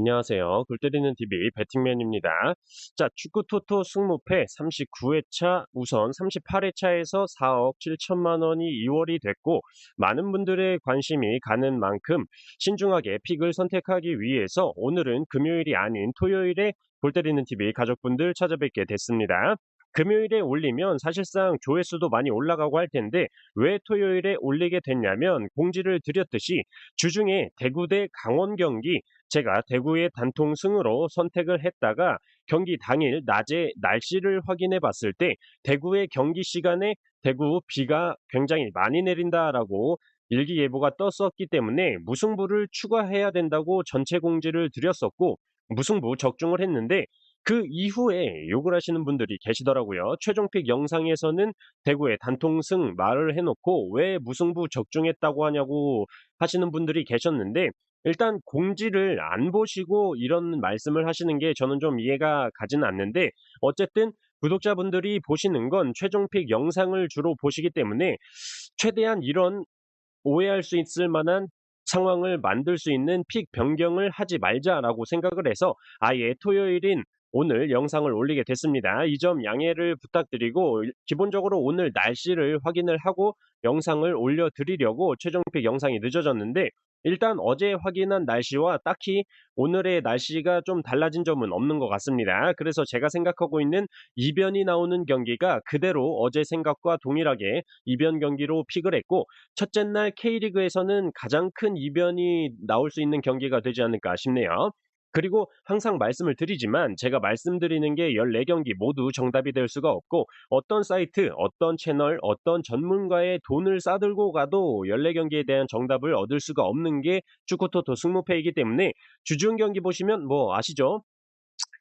안녕하세요. 골 때리는 TV 배팅맨입니다. 자, 축구 토토 승무패 39회차 우선 38회차에서 4억 7천만 원이 이월이 됐고 많은 분들의 관심이 가는 만큼 신중하게 픽을 선택하기 위해서 오늘은 금요일이 아닌 토요일에 골 때리는 TV 가족분들 찾아뵙게 됐습니다. 금요일에 올리면 사실상 조회수도 많이 올라가고 할 텐데 왜 토요일에 올리게 됐냐면 공지를 드렸듯이 주중에 대구 대 강원 경기 제가 대구의 단통승으로 선택을 했다가 경기 당일 낮에 날씨를 확인해 봤을 때 대구의 경기 시간에 대구 비가 굉장히 많이 내린다라고 일기예보가 떴었기 때문에 무승부를 추가해야 된다고 전체 공지를 드렸었고 무승부 적중을 했는데 그 이후에 욕을 하시는 분들이 계시더라고요. 최종픽 영상에서는 대구의 단통승 말을 해놓고 왜 무승부 적중했다고 하냐고 하시는 분들이 계셨는데 일단 공지를 안 보시고 이런 말씀을 하시는 게 저는 좀 이해가 가지는 않는데 어쨌든 구독자분들이 보시는 건 최종픽 영상을 주로 보시기 때문에 최대한 이런 오해할 수 있을 만한 상황을 만들 수 있는 픽 변경을 하지 말자라고 생각을 해서 아예 토요일인 오늘 영상을 올리게 됐습니다. 이 점 양해를 부탁드리고 기본적으로 오늘 날씨를 확인을 하고 영상을 올려드리려고 최종픽 영상이 늦어졌는데 일단 어제 확인한 날씨와 딱히 오늘의 날씨가 좀 달라진 점은 없는 것 같습니다. 그래서 제가 생각하고 있는 이변이 나오는 경기가 그대로 어제 생각과 동일하게 이변 경기로 픽을 했고 첫째 날 K리그에서는 가장 큰 이변이 나올 수 있는 경기가 되지 않을까 싶네요. 그리고 항상 말씀을 드리지만 제가 말씀드리는 게 14경기 모두 정답이 될 수가 없고 어떤 사이트, 어떤 채널, 어떤 전문가의 돈을 싸들고 가도 14경기에 대한 정답을 얻을 수가 없는 게 축구토토 승무패이기 때문에 주중 경기 보시면 뭐 아시죠?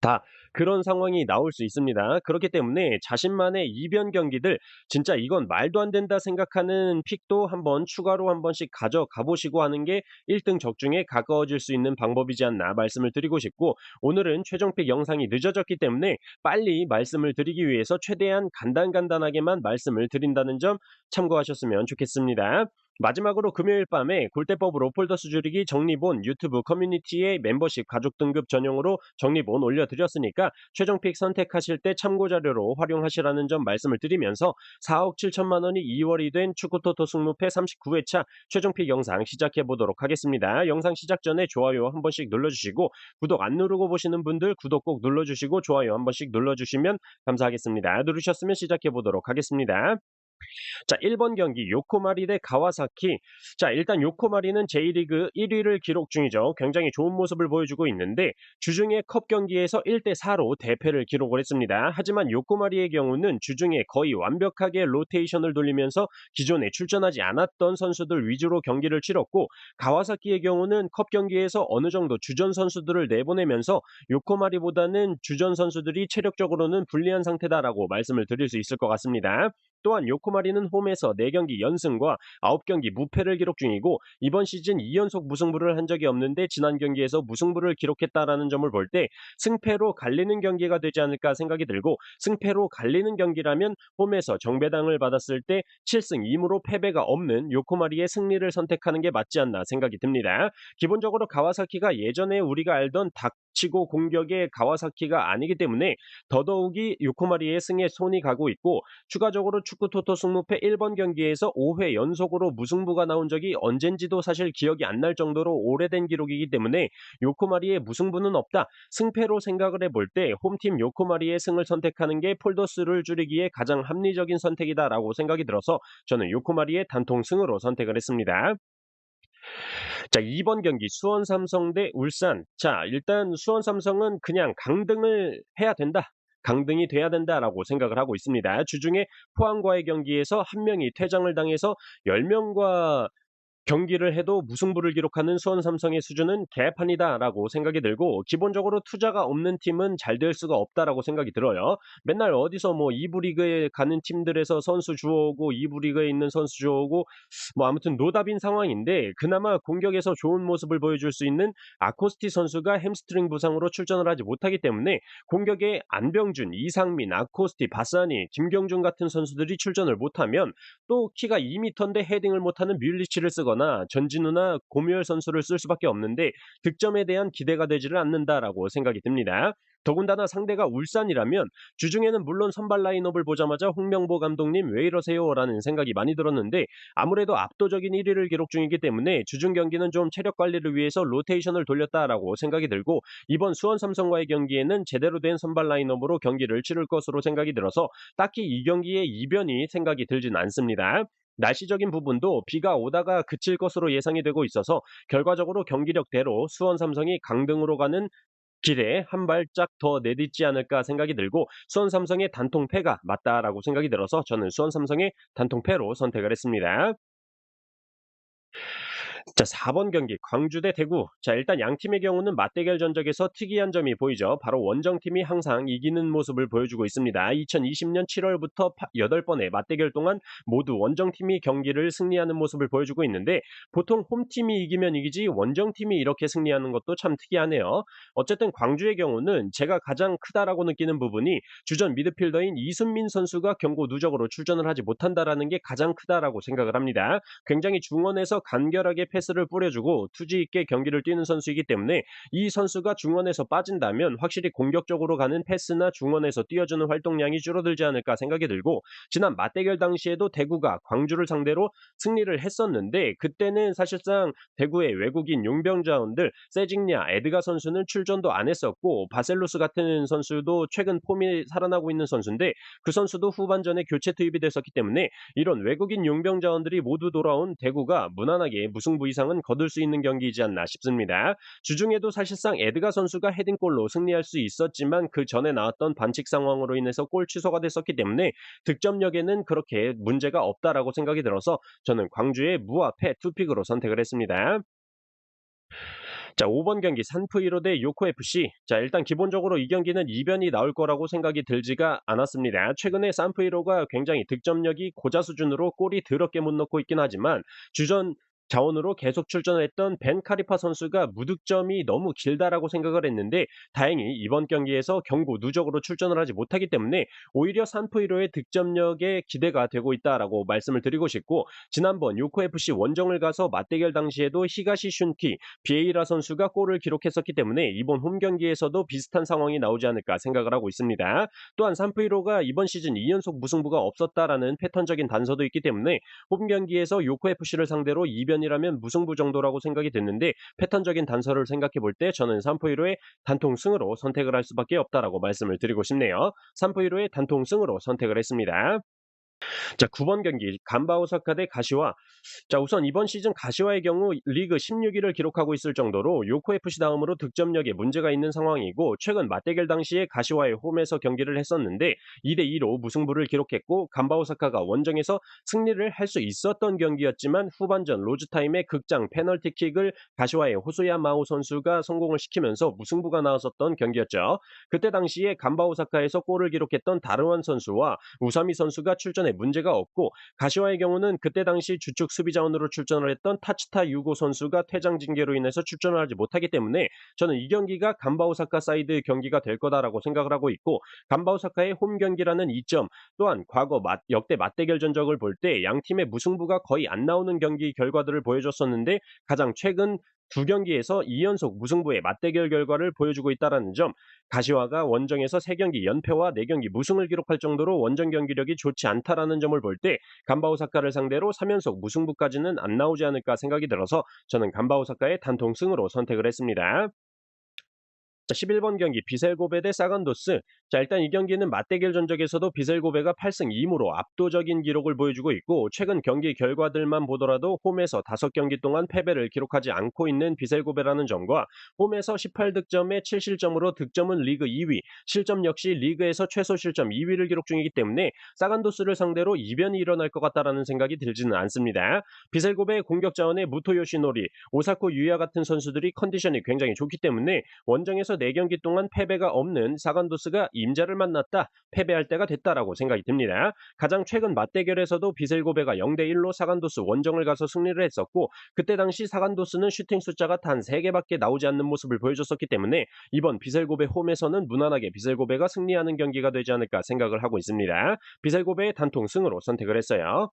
다 그런 상황이 나올 수 있습니다. 그렇기 때문에 자신만의 이변 경기들 진짜 이건 말도 안 된다 생각하는 픽도 한번 추가로 한 번씩 가져가 보시고 하는 게 1등 적중에 가까워질 수 있는 방법이지 않나 말씀을 드리고 싶고 오늘은 최종 픽 영상이 늦어졌기 때문에 빨리 말씀을 드리기 위해서 최대한 간단하게만 말씀을 드린다는 점 참고하셨으면 좋겠습니다. 마지막으로 금요일 밤에 골대법으로 폴더스 줄이기 정리본 유튜브 커뮤니티에 멤버십 가족 등급 전용으로 정리본 올려드렸으니까 최종픽 선택하실 때 참고자료로 활용하시라는 점 말씀을 드리면서 4억 7천만 원이 2월이 된 축구토토 승무패 39회차 최종픽 영상 시작해 보도록 하겠습니다. 영상 시작 전에 좋아요 한 번씩 눌러주시고 구독 안 누르고 보시는 분들 구독 꼭 눌러주시고 좋아요 한 번씩 눌러주시면 감사하겠습니다. 누르셨으면 시작해 보도록 하겠습니다. 자, 1번 경기 요코마리 대 가와사키. 자, 일단 요코마리는 J리그 1위를 기록 중이죠. 굉장히 좋은 모습을 보여주고 있는데 주중에 컵 경기에서 1대 4로 대패를 기록을 했습니다. 하지만 요코마리의 경우는 주중에 거의 완벽하게 로테이션을 돌리면서 기존에 출전하지 않았던 선수들 위주로 경기를 치렀고 가와사키의 경우는 컵 경기에서 어느 정도 주전 선수들을 내보내면서 요코마리보다는 주전 선수들이 체력적으로는 불리한 상태다라고 말씀을 드릴 수 있을 것 같습니다. 또한 요코마리는 홈에서 4경기 연승과 9경기 무패를 기록 중이고 이번 시즌 2연속 무승부를 한 적이 없는데 지난 경기에서 무승부를 기록했다라는 점을 볼 때 승패로 갈리는 경기가 되지 않을까 생각이 들고 승패로 갈리는 경기라면 홈에서 정배당을 받았을 때 7승 2무로 패배가 없는 요코마리의 승리를 선택하는 게 맞지 않나 생각이 듭니다. 기본적으로 가와사키가 예전에 우리가 알던 닥치고 공격의 가와사키가 아니기 때문에 더더욱이 요코마리의 승에 손이 가고 있고 추가적으로 축구 토토 승무패 1번 경기에서 5회 연속으로 무승부가 나온 적이 언젠지도 사실 기억이 안 날 정도로 오래된 기록이기 때문에 요코마리의 무승부는 없다. 승패로 생각을 해볼 때 홈팀 요코마리의 승을 선택하는 게 폴더스를 줄이기에 가장 합리적인 선택이다라고 생각이 들어서 저는 요코마리의 단통승으로 선택을 했습니다. 자, 2번 경기 수원 삼성 대 울산. 자, 일단 수원 삼성은 그냥 강등을 해야 된다. 강등이 돼야 된다라고 생각을 하고 있습니다. 주중에 포항과의 경기에서 한 명이 퇴장을 당해서 10명과 경기를 해도 무승부를 기록하는 수원 삼성의 수준은 개판이다라고 생각이 들고 기본적으로 투자가 없는 팀은 잘 될 수가 없다라고 생각이 들어요. 맨날 어디서 뭐 2부 리그에 가는 팀들에서 선수 주워오고 2부 리그에 있는 선수 주워오고 뭐 아무튼 노답인 상황인데 그나마 공격에서 좋은 모습을 보여줄 수 있는 아코스티 선수가 햄스트링 부상으로 출전을 하지 못하기 때문에 공격에 안병준, 이상민, 아코스티, 바사니, 김경준 같은 선수들이 출전을 못하면 또 키가 2m인데 헤딩을 못하는 뮬리치를 쓰거나 쓰거나 전진우나 고무열 선수를 쓸 수밖에 없는데 득점에 대한 기대가 되지를 않는다라고 생각이 듭니다. 더군다나 상대가 울산이라면 주중에는 물론 선발 라인업을 보자마자 홍명보 감독님 왜 이러세요라는 생각이 많이 들었는데 아무래도 압도적인 1위를 기록 중이기 때문에 주중 경기는 좀 체력 관리를 위해서 로테이션을 돌렸다라고 생각이 들고 이번 수원 삼성과의 경기에는 제대로 된 선발 라인업으로 경기를 치를 것으로 생각이 들어서 딱히 이 경기에 이변이 생각이 들진 않습니다. 날씨적인 부분도 비가 오다가 그칠 것으로 예상이 되고 있어서 결과적으로 경기력대로 수원 삼성이 강등으로 가는 길에 한 발짝 더 내딛지 않을까 생각이 들고 수원 삼성의 단통 패가 맞다라고 생각이 들어서 저는 수원 삼성의 단통 패로 선택을 했습니다. 자, 4번 경기 광주 대 대구. 자, 일단 양 팀의 경우는 맞대결 전적에서 특이한 점이 보이죠. 바로 원정팀이 항상 이기는 모습을 보여주고 있습니다. 2020년 7월부터 8번의 맞대결 동안 모두 원정팀이 경기를 승리하는 모습을 보여주고 있는데 보통 홈팀이 이기면 이기지 원정팀이 이렇게 승리하는 것도 참 특이하네요. 어쨌든 광주의 경우는 제가 가장 크다라고 느끼는 부분이 주전 미드필더인 이순민 선수가 경고 누적으로 출전을 하지 못한다라는 게 가장 크다라고 생각을 합니다. 굉장히 중원에서 간결하게 패스를 뿌려주고 투지 있게 경기를 뛰는 선수이기 때문에 이 선수가 중원에서 빠진다면 확실히 공격적으로 가는 패스나 중원에서 뛰어주는 활동량이 줄어들지 않을까 생각이 들고 지난 맞대결 당시에도 대구가 광주를 상대로 승리를 했었는데 그때는 사실상 대구의 외국인 용병자원들 세징야, 에드가 선수는 출전도 안 했었고 바셀루스 같은 선수도 최근 폼이 살아나고 있는 선수인데 그 선수도 후반전에 교체 투입이 됐었기 때문에 이런 외국인 용병자원들이 모두 돌아온 대구가 무난하게 무승부 이상은 거둘 수 있는 경기이지 않나 싶습니다. 주중에도 사실상 에드가 선수가 헤딩골로 승리할 수 있었지만 그 전에 나왔던 반칙 상황으로 인해서 골 취소가 됐었기 때문에 득점력에는 그렇게 문제가 없다라고 생각이 들어서 저는 광주의 무와 패 투픽으로 선택을 했습니다. 자, 5번 경기 산프이로 대 요코FC. 자, 일단 기본적으로 이 경기는 이변이 나올 거라고 생각이 들지가 않았습니다. 최근에 산프이로가 굉장히 득점력이 고자 수준으로 골이 더럽게 못 넣고 있긴 하지만 주전 자원으로 계속 출전을 했던 벤 카리파 선수가 무득점이 너무 길다라고 생각을 했는데 다행히 이번 경기에서 경고 누적으로 출전을 하지 못하기 때문에 오히려 산프이로의 득점력에 기대가 되고 있다라고 말씀을 드리고 싶고 지난번 요코FC 원정을 가서 맞대결 당시에도 히가시 슌키 비에이라 선수가 골을 기록했었기 때문에 이번 홈 경기에서도 비슷한 상황이 나오지 않을까 생각을 하고 있습니다. 또한 산프이로가 이번 시즌 2연속 무승부가 없었다라는 패턴적인 단서도 있기 때문에 홈 경기에서 요코FC를 상대로 이변이라면 무승부 정도라고 생각이 됐는데 패턴적인 단서를 생각해 볼 때 저는 산프이로의 단통 승으로 선택을 할 수밖에 없다라고 말씀을 드리고 싶네요. 산프이로의 단통 승으로 선택을 했습니다. 자, 9번 경기 간바 오사카 대 가시와. 자, 우선 이번 시즌 가시와의 경우 리그 16위를 기록하고 있을 정도로 요코FC 다음으로 득점력에 문제가 있는 상황이고 최근 맞대결 당시에 가시와의 홈에서 경기를 했었는데 2대2로 무승부를 기록했고 간바 오사카가 원정에서 승리를 할 수 있었던 경기였지만 후반전 로즈타임에 극장 페널티킥을 가시와의 호소야 마오 선수가 성공을 시키면서 무승부가 나왔었던 경기였죠. 그때 당시에 간바 오사카에서 골을 기록했던 다르완 선수와 우사미 선수가 출전해 문제가 없고 가시와의 경우는 그때 당시 주축 수비 자원으로 출전을 했던 타츠타 유고 선수가 퇴장 징계로 인해서 출전을 하지 못하기 때문에 저는 이 경기가 간바 오사카 사이드 경기가 될 거다라고 생각을 하고 있고 간바 오사카의 홈 경기라는 이점 또한 과거 역대 맞대결 전적을 볼 때 양 팀의 무승부가 거의 안 나오는 경기 결과들을 보여줬었는데 가장 최근 두 경기에서 2연속 무승부의 맞대결 결과를 보여주고 있다는 점 가시화가 원정에서 3경기 연패와 4경기 무승을 기록할 정도로 원정 경기력이 좋지 않다라는 점을 볼 때 간바 오사카를 상대로 3연속 무승부까지는 안 나오지 않을까 생각이 들어서 저는 간바 오사카의 단통 승으로 선택을 했습니다. 자, 11번 경기 비셀고베 대 사간도스. 자, 일단 이 경기는 맞대결 전적에서도 비셀고베가 8승 2무로 압도적인 기록을 보여주고 있고 최근 경기 결과들만 보더라도 홈에서 5경기 동안 패배를 기록하지 않고 있는 비셀고베라는 점과 홈에서 18득점에 7실점으로 득점은 리그 2위, 실점 역시 리그에서 최소 실점 2위를 기록 중이기 때문에 사간도스를 상대로 이변이 일어날 것 같다라는 생각이 들지는 않습니다. 비셀고베의 공격 자원에 무토 요시노리, 오사쿠 유야 같은 선수들이 컨디션이 굉장히 좋기 때문에 원정에서 4경기 동안 패배가 없는 사간도스가 임자를 만났다, 패배할 때가 됐다라고 생각이 듭니다. 가장 최근 맞대결에서도 비셀고베가 0대1로 사간도스 원정을 가서 승리를 했었고 그때 당시 사간도스는 슈팅 숫자가 단 3개밖에 나오지 않는 모습을 보여줬었기 때문에 이번 비셀고베 홈에서는 무난하게 비셀고베가 승리하는 경기가 되지 않을까 생각을 하고 있습니다. 비셀고베의 단통 승으로 선택을 했어요.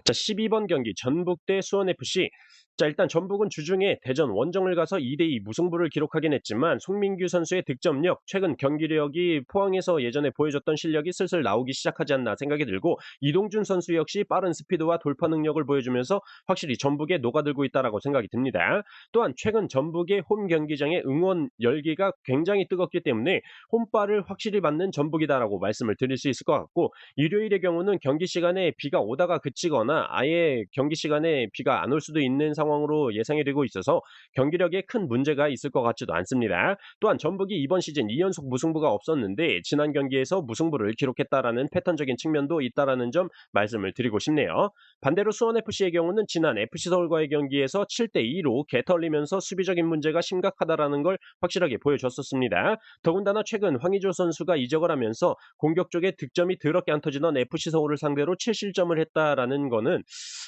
자, 12번 경기 전북 대 수원FC. 자, 일단 전북은 주중에 대전 원정을 가서 2대2 무승부를 기록하긴 했지만 송민규 선수의 득점력, 최근 경기력이 포항에서 예전에 보여줬던 실력이 슬슬 나오기 시작하지 않나 생각이 들고 이동준 선수 역시 빠른 스피드와 돌파 능력을 보여주면서 확실히 전북에 녹아들고 있다라고 생각이 듭니다. 또한 최근 전북의 홈 경기장의 응원 열기가 굉장히 뜨겁기 때문에 홈발을 확실히 맞는 전북이다라고 말씀을 드릴 수 있을 것 같고 일요일의 경우는 경기 시간에 비가 오다가 그치거나 아예 경기 시간에 비가 안 올 수도 있는 상황으로 예상이 되고 있어서 경기력에 큰 문제가 있을 것 같지도 않습니다. 또한 전북이 이번 시즌 2연속 무승부가 없었는데 지난 경기에서 무승부를 기록했다라는 패턴적인 측면도 있다라는 점 말씀을 드리고 싶네요. 반대로 수원FC의 경우는 지난 FC서울과의 경기에서 7대2로 개털리면서 수비적인 문제가 심각하다라는 걸 확실하게 보여줬었습니다. 더군다나 최근 황의조 선수가 이적을 하면서 공격 쪽에 득점이 더럽게 안 터지던 FC 서울을 상대로 7실점을 했다라는 거는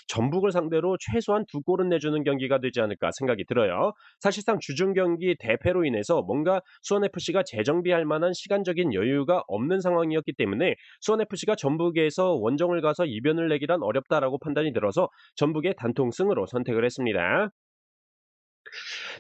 전북을 상대로 최소한 두 골은 내주는 경기가 되지 않을까 생각이 들어요. 사실상 주중 경기 대패로 인해서 뭔가 수원FC가 재정비할 만한 시간적인 여유가 없는 상황이었기 때문에 수원FC가 전북에서 원정을 가서 이변을 내기란 어렵다라고 판단이 들어서 전북의 단통승으로 선택을 했습니다.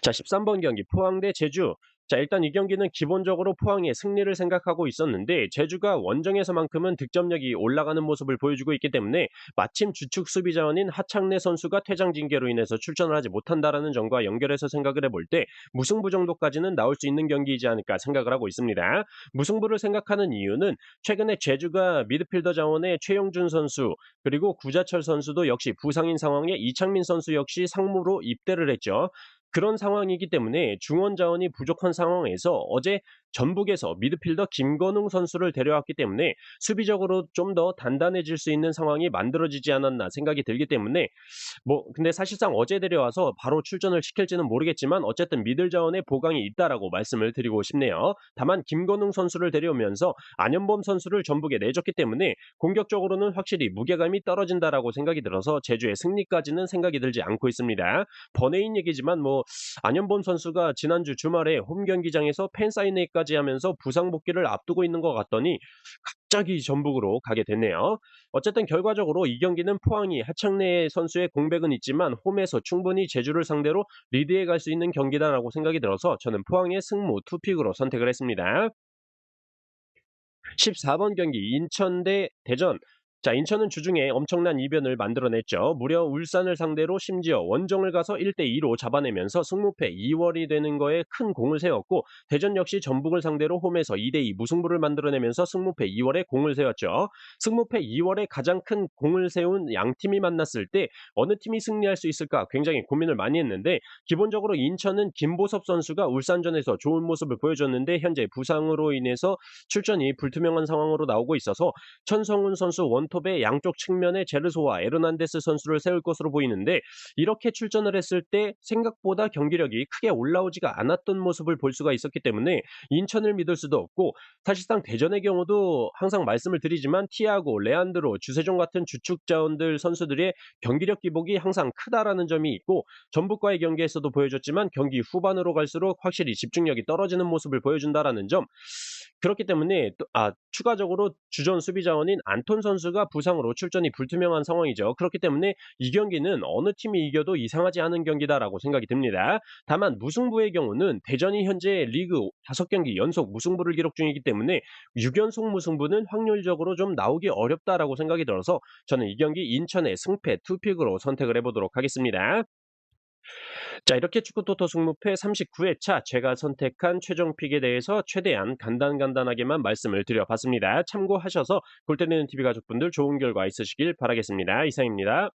자, 13번 경기 포항 대 제주. 자, 일단 이 경기는 기본적으로 포항의 승리를 생각하고 있었는데 제주가 원정에서만큼은 득점력이 올라가는 모습을 보여주고 있기 때문에 마침 주축 수비 자원인 하창래 선수가 퇴장 징계로 인해서 출전을 하지 못한다라는 점과 연결해서 생각을 해볼 때 무승부 정도까지는 나올 수 있는 경기이지 않을까 생각을 하고 있습니다. 무승부를 생각하는 이유는 최근에 제주가 미드필더 자원의 최용준 선수 그리고 구자철 선수도 역시 부상인 상황에 이창민 선수 역시 상무로 입대를 했죠. 그런 상황이기 때문에 중원 자원이 부족한 상황에서 어제 전북에서 미드필더 김건웅 선수를 데려왔기 때문에 수비적으로 좀 더 단단해질 수 있는 상황이 만들어지지 않았나 생각이 들기 때문에 근데 사실상 어제 데려와서 바로 출전을 시킬지는 모르겠지만 어쨌든 미들 자원에 보강이 있다라고 말씀을 드리고 싶네요. 다만 김건웅 선수를 데려오면서 안현범 선수를 전북에 내줬기 때문에 공격적으로는 확실히 무게감이 떨어진다라고 생각이 들어서 제주의 승리까지는 생각이 들지 않고 있습니다. 번외인 얘기지만 안현범 선수가 지난주 주말에 홈 경기장에서 팬 사인회까지 하면서 부상 복귀를 앞두고 있는 것 같더니 갑자기 전북으로 가게 됐네요. 어쨌든 결과적으로 이 경기는 포항이 하창래 선수의 공백은 있지만 홈에서 충분히 제주를 상대로 리드해 갈 수 있는 경기다라고 생각이 들어서 저는 포항의 승무 투픽으로 선택을 했습니다. 14번 경기 인천 대 대전. 자, 인천은 주중에 엄청난 이변을 만들어냈죠. 무려 울산을 상대로 심지어 원정을 가서 1대2로 잡아내면서 승무패 2월이 되는 거에 큰 공을 세웠고 대전 역시 전북을 상대로 홈에서 2대2 무승부를 만들어내면서 승무패 2월에 공을 세웠죠. 승무패 2월에 가장 큰 공을 세운 양 팀이 만났을 때 어느 팀이 승리할 수 있을까 굉장히 고민을 많이 했는데 기본적으로 인천은 김보섭 선수가 울산전에서 좋은 모습을 보여줬는데 현재 부상으로 인해서 출전이 불투명한 상황으로 나오고 있어서 천성훈 선수 원톱의 양쪽 측면에 제르소와 에르난데스 선수를 세울 것으로 보이는데 이렇게 출전을 했을 때 생각보다 경기력이 크게 올라오지가 않았던 모습을 볼 수가 있었기 때문에 인천을 믿을 수도 없고 사실상 대전의 경우도 항상 말씀을 드리지만 티아고, 레안드로, 주세종 같은 주축 자원들 선수들의 경기력 기복이 항상 크다라는 점이 있고 전북과의 경기에서도 보여줬지만 경기 후반으로 갈수록 확실히 집중력이 떨어지는 모습을 보여준다라는 점 그렇기 때문에 추가적으로 주전 수비 자원인 안톤 선수가 부상으로 출전이 불투명한 상황이죠. 그렇기 때문에 이 경기는 어느 팀이 이겨도 이상하지 않은 경기다라고 생각이 듭니다. 다만 무승부의 경우는 대전이 현재 리그 5경기 연속 무승부를 기록 중이기 때문에 6연속 무승부는 확률적으로 좀 나오기 어렵다라고 생각이 들어서 저는 이 경기 인천의 승패 투픽으로 선택을 해보도록 하겠습니다. 자, 이렇게 축구토토 승무패 39회차 제가 선택한 최종 픽에 대해서 최대한 간단하게만 말씀을 드려봤습니다. 참고하셔서 골 때리는 TV 가족분들 좋은 결과 있으시길 바라겠습니다. 이상입니다.